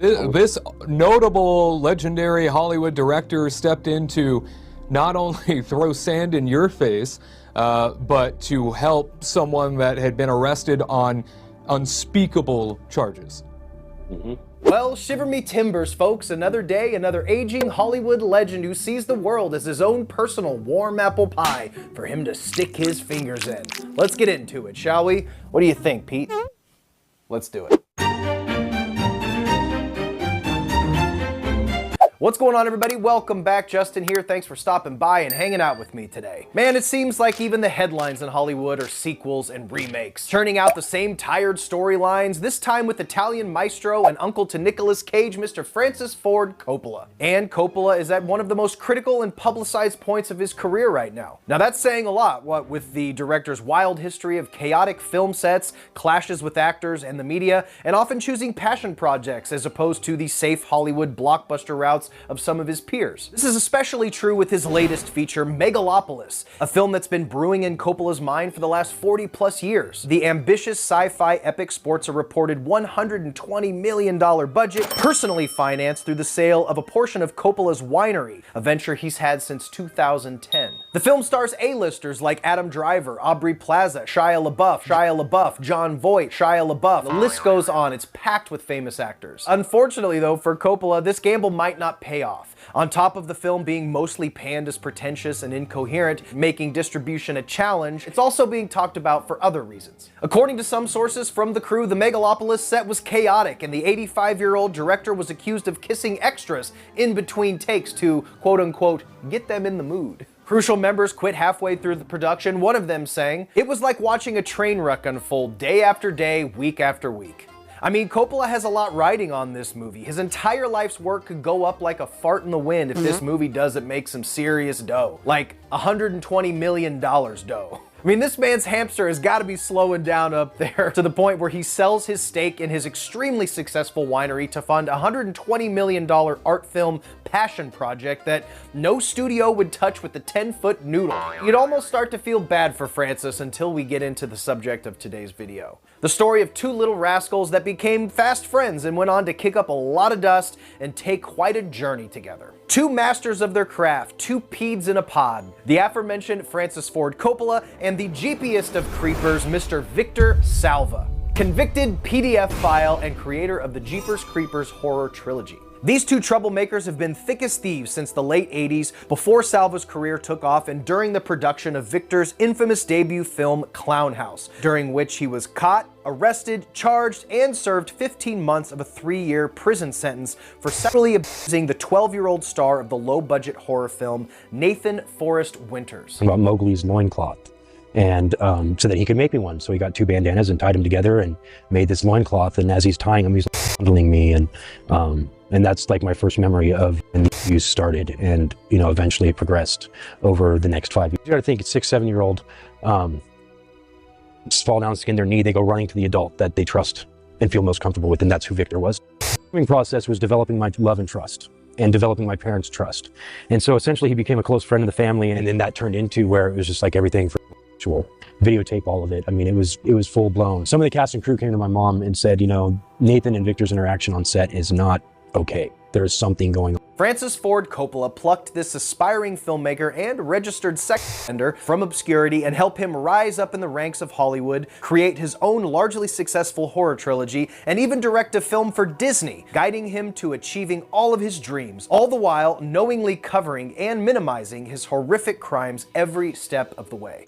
This notable, legendary Hollywood director stepped in to not only throw sand in your face, but to help someone that had been arrested on unspeakable charges. Well, shiver me timbers, folks. Another day, another aging Hollywood legend who sees the world as his own personal warm apple pie for him to stick his fingers in. Let's get into it, shall we? What do you think, Pete? Let's do it. What's going on, everybody? Welcome back. Justin here. Thanks for stopping by and hanging out with me today. Man, it seems like even the headlines in Hollywood are sequels and remakes, churning out the same tired storylines, this time with Italian maestro and uncle to Nicolas Cage, Mr. Francis Ford Coppola. And Coppola is at one of the most critical and publicized points of his career right now. Now that's saying a lot, what with the director's wild history of chaotic film sets, clashes with actors and the media, and often choosing passion projects as opposed to the safe Hollywood blockbuster routes of some of his peers. This is especially true with his latest feature, Megalopolis, a film that's been brewing in Coppola's mind for the last 40 plus years. The ambitious sci-fi epic sports a reported $120 million budget, personally financed through the sale of a portion of Coppola's winery, a venture he's had since 2010. The film stars A-listers like Adam Driver, Aubrey Plaza, Shia LaBeouf, Jon Voight, Shia LaBeouf. The list goes on. It's packed with famous actors. Unfortunately, though, for Coppola, this gamble might not pay off. On top of the film being mostly panned as pretentious and incoherent, making distribution a challenge, it's also being talked about for other reasons. According to some sources from the crew, the Megalopolis set was chaotic, and the 85-year-old director was accused of kissing extras in between takes to, quote-unquote, get them in the mood. Crucial members quit halfway through the production, one of them saying, "It was like watching a train wreck unfold day after day, week after week." I mean, Coppola has a lot riding on this movie. His entire life's work could go up like a fart in the wind if this movie doesn't make some serious dough. Like $120 million dough. I mean, this man's hamster has got to be slowing down up there to the point where he sells his stake in his extremely successful winery to fund a $120 million art film passion project that no studio would touch with a 10-foot noodle. You'd almost start to feel bad for Francis until we get into the subject of today's video. The story of two little rascals that became fast friends and went on to kick up a lot of dust and take quite a journey together. Two masters of their craft, two peeds in a pod. The aforementioned Francis Ford Coppola and the jeepiest of creepers, Mr. Victor Salva. Convicted PDF file and creator of the Jeepers Creepers horror trilogy. These two troublemakers have been thick as thieves since the late 80s, before Salva's career took off and during the production of Victor's infamous debut film, Clownhouse, during which he was caught, arrested, charged, and served 15 months of a 3-year prison sentence for sexually abusing the 12-year-old star of the low-budget horror film, Nathan Forrest Winters. About Mowgli's loincloth. And so that he could make me one. So he got two bandanas and tied them together and made this loincloth. And as he's tying them, he's fondling me. And that's like my first memory of when the abuse started and, you know, eventually it progressed over the next 5 years. You gotta think, it's 6, 7-year-old, just fall down, skin their knee, they go running to the adult that they trust and feel most comfortable with, and that's who Victor was. The process was developing my love and trust and developing my parents' trust. And so essentially he became a close friend of the family, and then that turned into where it was just like everything for videotape, all of it. I mean, it was full blown. Some of the cast and crew came to my mom and said, you know, Nathan and Victor's interaction on set is not okay. There's something going on. Francis Ford Coppola plucked this aspiring filmmaker and registered sex offender from obscurity and helped him rise up in the ranks of Hollywood, create his own largely successful horror trilogy, and even direct a film for Disney, guiding him to achieving all of his dreams, all the while knowingly covering and minimizing his horrific crimes every step of the way.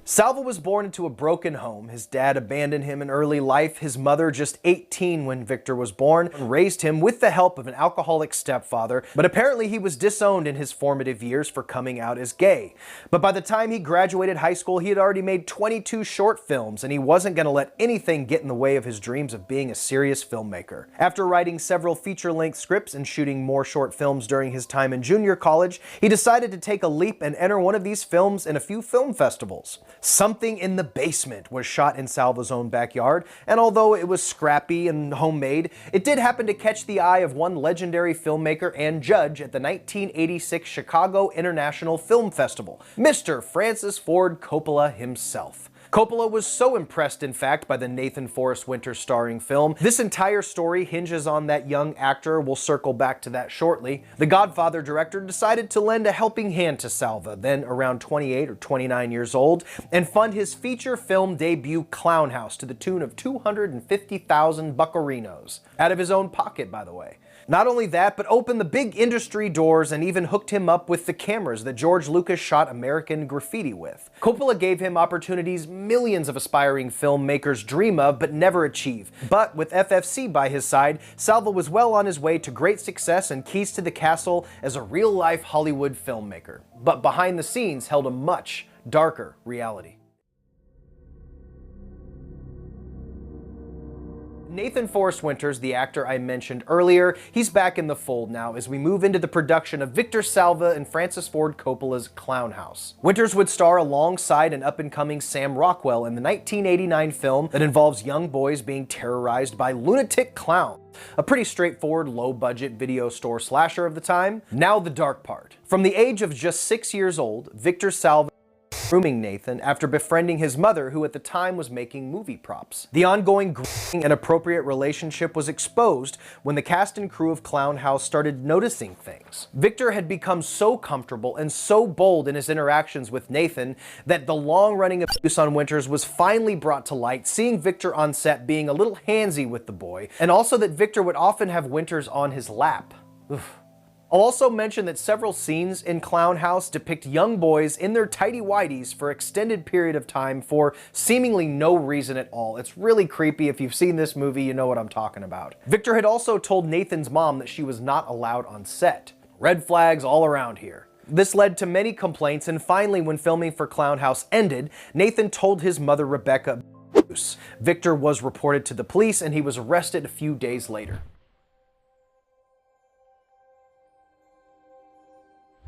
Salva was born into a broken home. His dad abandoned him in early life. His mother, just 18 when Victor was born, raised him with the help of an alcoholic stepfather, but apparently he was disowned in his formative years for coming out as gay. But by the time he graduated high school, he had already made 22 short films, and he wasn't going to let anything get in the way of his dreams of being a serious filmmaker. After writing several feature-length scripts and shooting more short films during his time in junior college, he decided to take a leap and enter one of these films in a few film festivals. Something in the Basement was shot in Salva's own backyard, and although it was scrappy and homemade, it did happen to catch the eye of one legendary filmmaker and judge at the 1986 Chicago International Film Festival, Mr. Francis Ford Coppola himself. Coppola was so impressed, in fact, by the Nathan Forrest Winters starring film. This entire story hinges on that young actor. We'll circle back to that shortly. The Godfather director decided to lend a helping hand to Salva, then around 28 or 29 years old, and fund his feature film debut Clownhouse to the tune of 250,000 buccarinos. Out of his own pocket, by the way. Not only that, but opened the big industry doors and even hooked him up with the cameras that George Lucas shot American Graffiti with. Coppola gave him opportunities millions of aspiring filmmakers dream of but never achieve. But with FFC by his side, Salva was well on his way to great success and keys to the castle as a real-life Hollywood filmmaker. But behind the scenes held a much darker reality. Nathan Forrest Winters, the actor I mentioned earlier, he's back in the fold now as we move into the production of Victor Salva and Francis Ford Coppola's Clownhouse. Winters would star alongside an up-and-coming Sam Rockwell in the 1989 film that involves young boys being terrorized by lunatic clowns. A pretty straightforward, low-budget video store slasher of the time. Now the dark part. From the age of just 6 years old, Victor Salva grooming Nathan after befriending his mother, who at the time was making movie props. The ongoing grooming and appropriate relationship was exposed when the cast and crew of Clownhouse started noticing things. Victor had become so comfortable and so bold in his interactions with Nathan that the long-running abuse on Winters was finally brought to light, seeing Victor on set being a little handsy with the boy, and also that Victor would often have Winters on his lap. Oof. I'll also mention that several scenes in Clownhouse depict young boys in their tighty-whities for extended period of time for seemingly no reason at all. It's really creepy. If you've seen this movie, you know what I'm talking about. Victor had also told Nathan's mom that she was not allowed on set. Red flags all around here. This led to many complaints, and finally, when filming for Clownhouse ended, Nathan told his mother, Rebecca, abuse. Victor was reported to the police and he was arrested a few days later.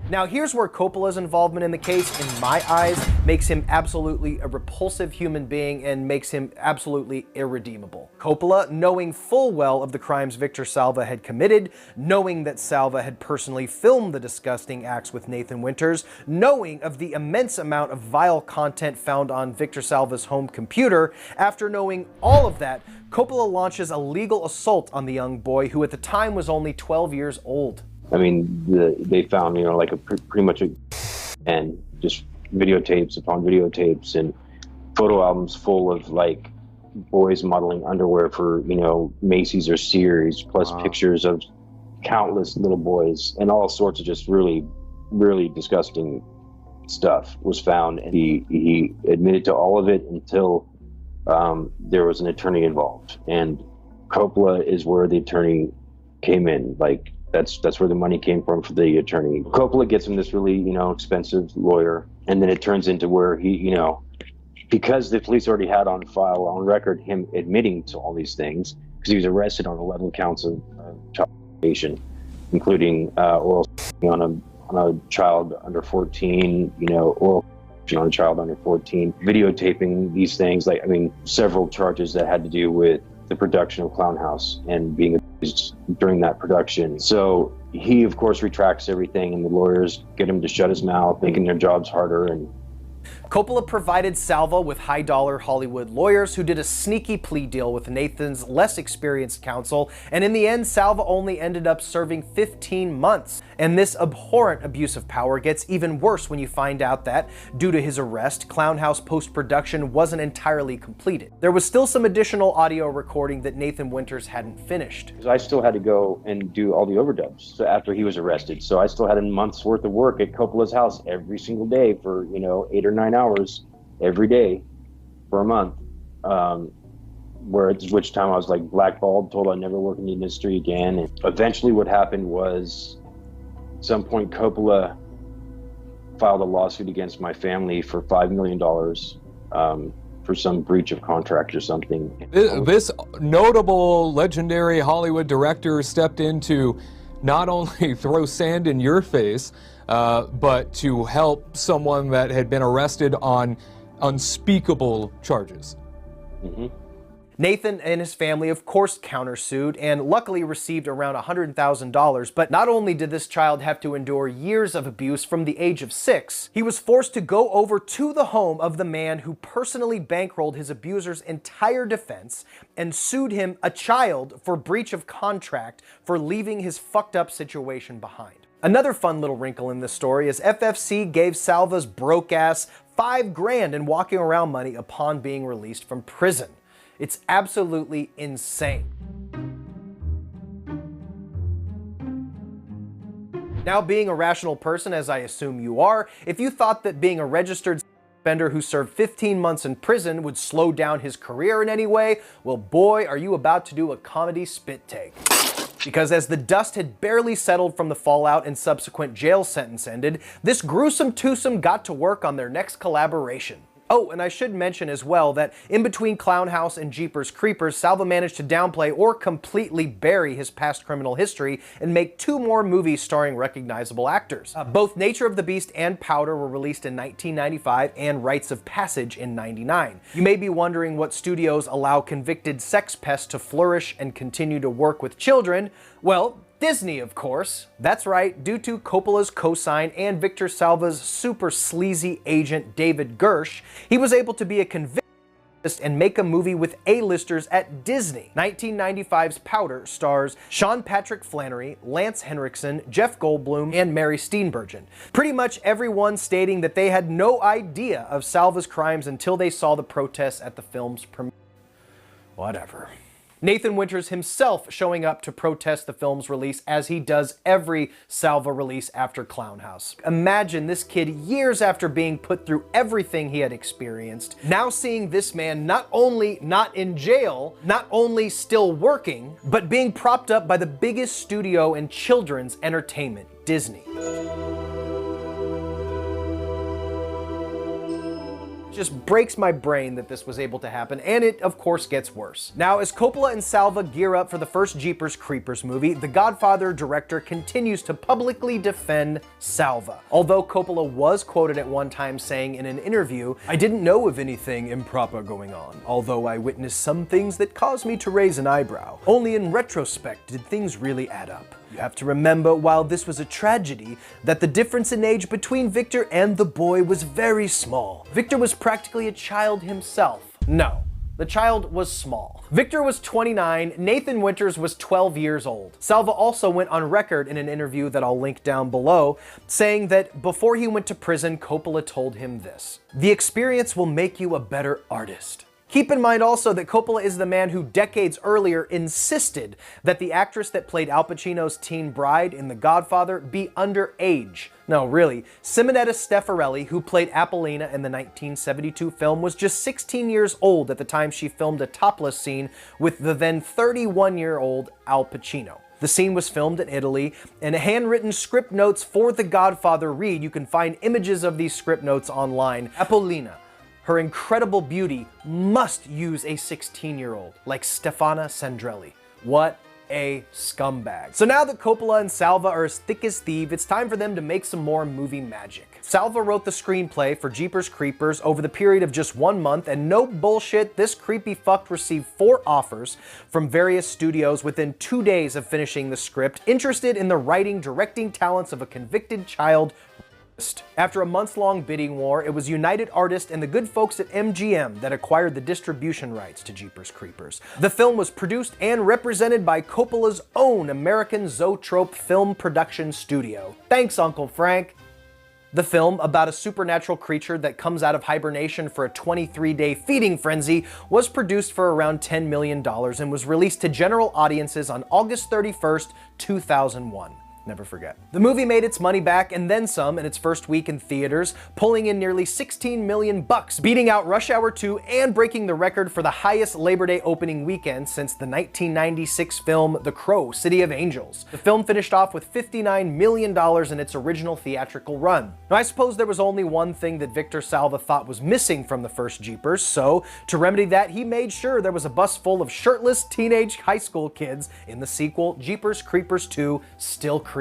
Now here's where Coppola's involvement in the case, in my eyes, makes him absolutely a repulsive human being and makes him absolutely irredeemable. Coppola, knowing full well of the crimes Victor Salva had committed, knowing that Salva had personally filmed the disgusting acts with Nathan Winters, knowing of the immense amount of vile content found on Victor Salva's home computer, after knowing all of that, Coppola launches a legal assault on the young boy who at the time was only 12 years old. I mean, they found, like pretty much and just videotapes upon videotapes and photo albums full of like boys modeling underwear for, Macy's or Sears, plus pictures of countless little boys and all sorts of just really, really disgusting stuff was found. And he admitted to all of it until there was an attorney involved. And Coppola is where the attorney came in. Like, that's where the money came from for the attorney. Coppola gets him this really, expensive lawyer, and then it turns into where he, because the police already had on file, on record, him admitting to all these things, because he was arrested on 11 counts of child molestation, including oral on a child under 14, oral on a child under 14, videotaping these things, several charges that had to do with the production of Clownhouse and being abused during that production. So he, of course, retracts everything, and the lawyers get him to shut his mouth, making their jobs harder. And Coppola provided Salva with high-dollar Hollywood lawyers who did a sneaky plea deal with Nathan's less experienced counsel, and in the end, Salva only ended up serving 15 months. And this abhorrent abuse of power gets even worse when you find out that, due to his arrest, Clownhouse post-production wasn't entirely completed. There was still some additional audio recording that Nathan Winters hadn't finished. I still had to go and do all the overdubs after he was arrested, so I still had a month's worth of work at Coppola's house every single day for, 8 or 9 hours every day for a month, which time I was like blackballed, told I'd never work in the industry again. And eventually what happened was, at some point Coppola filed a lawsuit against my family for $5 million for some breach of contract or something. This notable, legendary Hollywood director stepped in to not only throw sand in your face, but to help someone that had been arrested on unspeakable charges. Mm-hmm. Nathan and his family, of course, countersued and luckily received around $100,000, but not only did this child have to endure years of abuse from the age of 6, he was forced to go over to the home of the man who personally bankrolled his abuser's entire defense and sued him, a child, for breach of contract for leaving his fucked up situation behind. Another fun little wrinkle in this story is FFC gave Salva's broke ass $5 grand in walking around money upon being released from prison. It's absolutely insane. Now, being a rational person, as I assume you are, if you thought that being a registered offender who served 15 months in prison would slow down his career in any way, well boy, are you about to do a comedy spit take. Because as the dust had barely settled from the fallout and subsequent jail sentence ended, this gruesome twosome got to work on their next collaboration. Oh, and I should mention as well that in between Clownhouse and Jeepers Creepers, Salva managed to downplay or completely bury his past criminal history and make 2 more movies starring recognizable actors. Both Nature of the Beast and Powder were released in 1995 and Rites of Passage in 99. You may be wondering what studios allow convicted sex pests to flourish and continue to work with children. Well, Disney, of course. That's right, due to Coppola's cosign and Victor Salva's super sleazy agent David Gersh, he was able to be a convicted and make a movie with A-listers at Disney. 1995's Powder stars Sean Patrick Flannery, Lance Henriksen, Jeff Goldblum, and Mary Steenburgen. Pretty much everyone stating that they had no idea of Salva's crimes until they saw the protests at the film's premiere. Whatever. Nathan Winters himself showing up to protest the film's release, as he does every Salva release after Clownhouse. Imagine this kid, years after being put through everything he had experienced, now seeing this man not only not in jail, not only still working, but being propped up by the biggest studio in children's entertainment, Disney. Just breaks my brain that this was able to happen, and it of course gets worse. Now, as Coppola and Salva gear up for the first Jeepers Creepers movie, the Godfather director continues to publicly defend Salva. Although Coppola was quoted at one time saying in an interview, "I didn't know of anything improper going on, although I witnessed some things that caused me to raise an eyebrow. Only in retrospect did things really add up. You have to remember, while this was a tragedy, that the difference in age between Victor and the boy was very small. Victor was practically a child himself." No, the child was small. Victor was 29, Nathan Winters was 12 years old. Salva also went on record in an interview that I'll link down below, saying that before he went to prison, Coppola told him this: "The experience will make you a better artist." Keep in mind also that Coppola is the man who decades earlier insisted that the actress that played Al Pacino's teen bride in The Godfather be underage. No, really, Simonetta Stefarelli, who played Apollina in the 1972 film, was just 16 years old at the time she filmed a topless scene with the then 31-year-old Al Pacino. The scene was filmed in Italy, and handwritten script notes for The Godfather read, you can find images of these script notes online: "Apollina, her incredible beauty must use a 16-year-old, like Stefana Sandrelli." What a scumbag. So now that Coppola and Salva are as thick as thieves, it's time for them to make some more movie magic. Salva wrote the screenplay for Jeepers Creepers over the period of just 1 month, and no bullshit, this creepy fuck received 4 offers from various studios within 2 days of finishing the script, interested in the writing, directing talents of a convicted child. After a months-long bidding war, it was United Artists and the good folks at MGM that acquired the distribution rights to Jeepers Creepers. The film was produced and represented by Coppola's own American Zoetrope Film Production Studio. Thanks, Uncle Frank. The film, about a supernatural creature that comes out of hibernation for a 23-day feeding frenzy, was produced for around $10 million and was released to general audiences on August 31st, 2001. Never forget. The movie made its money back and then some in its first week in theaters, pulling in nearly $16 million, beating out Rush Hour 2 and breaking the record for the highest Labor Day opening weekend since the 1996 film The Crow, City of Angels. The film finished off with $59 million in its original theatrical run. Now, I suppose there was only one thing that Victor Salva thought was missing from the first Jeepers, so to remedy that, he made sure there was a bus full of shirtless teenage high school kids in the sequel, Jeepers Creepers 2, Still Creepin'.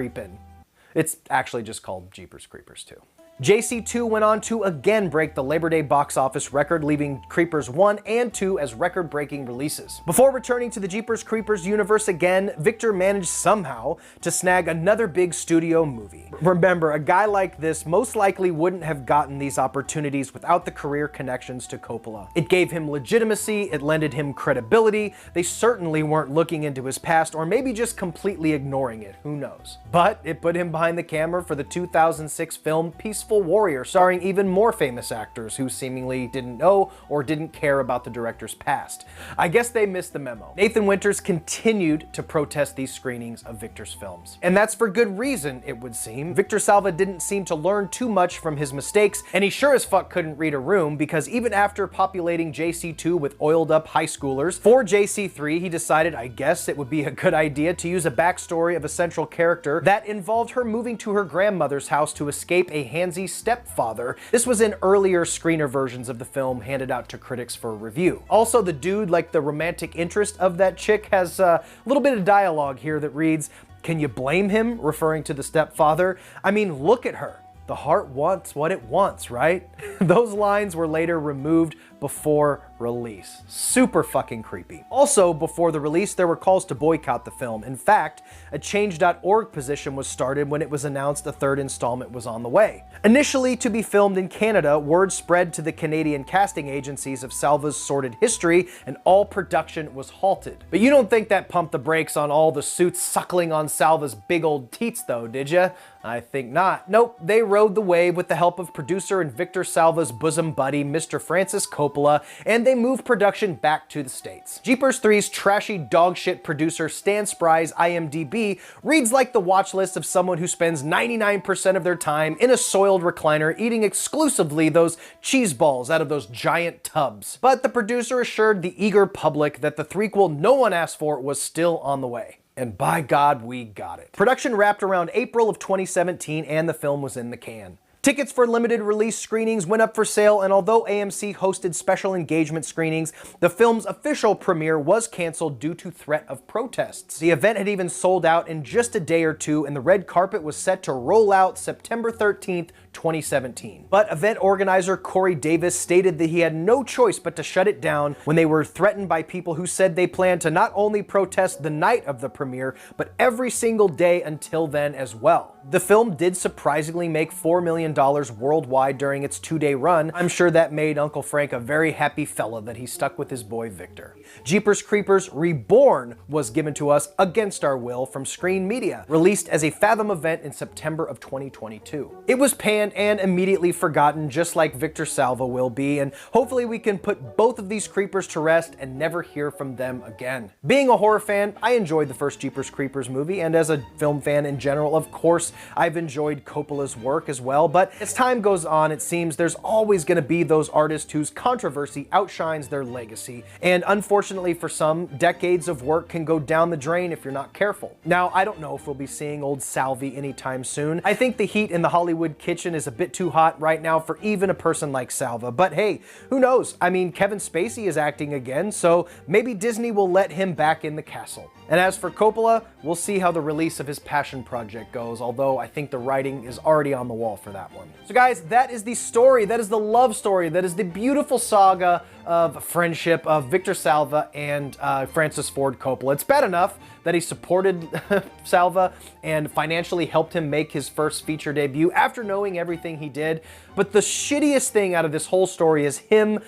It's actually just called Jeepers Creepers 2. JC2 went on to again break the Labor Day box office record, leaving Creepers 1 and 2 as record-breaking releases. Before returning to the Jeepers Creepers universe again, Victor managed somehow to snag another big studio movie. Remember, a guy like this most likely wouldn't have gotten these opportunities without the career connections to Coppola. It gave him legitimacy, it lended him credibility. They certainly weren't looking into his past, or maybe just completely ignoring it, who knows. But it put him behind the camera for the 2006 film Peaceful Warrior, starring even more famous actors who seemingly didn't know or didn't care about the director's past. I guess they missed the memo. Nathan Winters continued to protest these screenings of Victor's films. And that's for good reason, it would seem. Victor Salva didn't seem to learn too much from his mistakes, and he sure as fuck couldn't read a room, because even after populating JC2 with oiled up high schoolers, for JC3 he decided, I guess, it would be a good idea to use a backstory of a central character that involved her moving to her grandmother's house to escape a handsy stepfather. This was in earlier screener versions of the film handed out to critics for review. Also, the dude, like the romantic interest of that chick, has a little bit of dialogue here that reads, "Can you blame him?" referring to the stepfather. I mean, look at her. The heart wants what it wants, right? Those lines were later removed before release. Super fucking creepy. Also, before the release, there were calls to boycott the film. In fact, a change.org position was started when it was announced a third installment was on the way. Initially to be filmed in Canada, word spread to the Canadian casting agencies of Salva's sordid history, and all production was halted. But you don't think that pumped the brakes on all the suits suckling on Salva's big old teats though, did ya? I think not. Nope, they rode the wave with the help of producer and Victor Salva's bosom buddy, Mr. Francis Coppola, and they moved production back to the States. Jeepers 3's trashy dogshit producer Stan Spry's IMDb reads like the watch list of someone who spends 99% of their time in a soiled recliner eating exclusively those cheese balls out of those giant tubs. But the producer assured the eager public that the threequel no one asked for was still on the way. And by God, we got it. Production wrapped around April of 2017, and the film was in the can. Tickets for limited release screenings went up for sale, and although AMC hosted special engagement screenings, the film's official premiere was canceled due to threat of protests. The event had even sold out in just a day or two, and the red carpet was set to roll out September 13th, 2017. But event organizer Corey Davis stated that he had no choice but to shut it down when they were threatened by people who said they planned to not only protest the night of the premiere, but every single day until then as well. The film did surprisingly make $4 million worldwide during its 2-day run. I'm sure that made Uncle Frank a very happy fella that he stuck with his boy Victor. Jeepers Creepers Reborn was given to us against our will from Screen Media, released as a Fathom event in September of 2022. It was panned and immediately forgotten, just like Victor Salva will be, and hopefully we can put both of these creepers to rest and never hear from them again. Being a horror fan, I enjoyed the first Jeepers Creepers movie, and as a film fan in general, of course, I've enjoyed Coppola's work as well, but as time goes on, it seems there's always going to be those artists whose controversy outshines their legacy, and unfortunately for some, decades of work can go down the drain if you're not careful. Now, I don't know if we'll be seeing old Salvi anytime soon. I think the heat in the Hollywood kitchen is a bit too hot right now for even a person like Salva, but hey, who knows? I mean, Kevin Spacey is acting again, so maybe Disney will let him back in the castle. And as for Coppola, we'll see how the release of his passion project goes, although I think the writing is already on the wall for that one. So guys, that is the story, that is the love story, that is the beautiful saga of friendship of Victor Salva and Francis Ford Coppola. It's bad enough that he supported Salva and financially helped him make his first feature debut after knowing everything he did, but the shittiest thing out of this whole story is him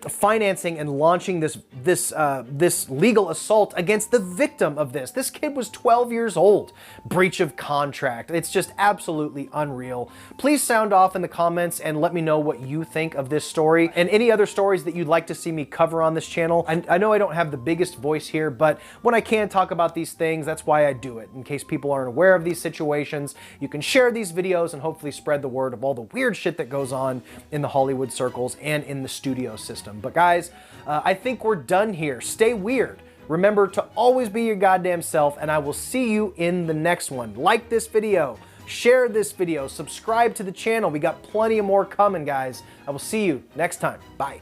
financing and launching this legal assault against the victim of this. This kid was 12 years old. Breach of contract. It's just absolutely unreal. Please sound off in the comments and let me know what you think of this story and any other stories that you'd like to see me cover on this channel. I know I don't have the biggest voice here, but when I can talk about these things, that's why I do it. In case people aren't aware of these situations, you can share these videos and hopefully spread the word of all the weird shit that goes on in the Hollywood circles and in the studio system. But guys, I think we're done here. Stay weird. Remember to always be your goddamn self, and I will see you in the next one. Like this video, share this video, subscribe to the channel. We got plenty of more coming, guys. I will see you next time. Bye.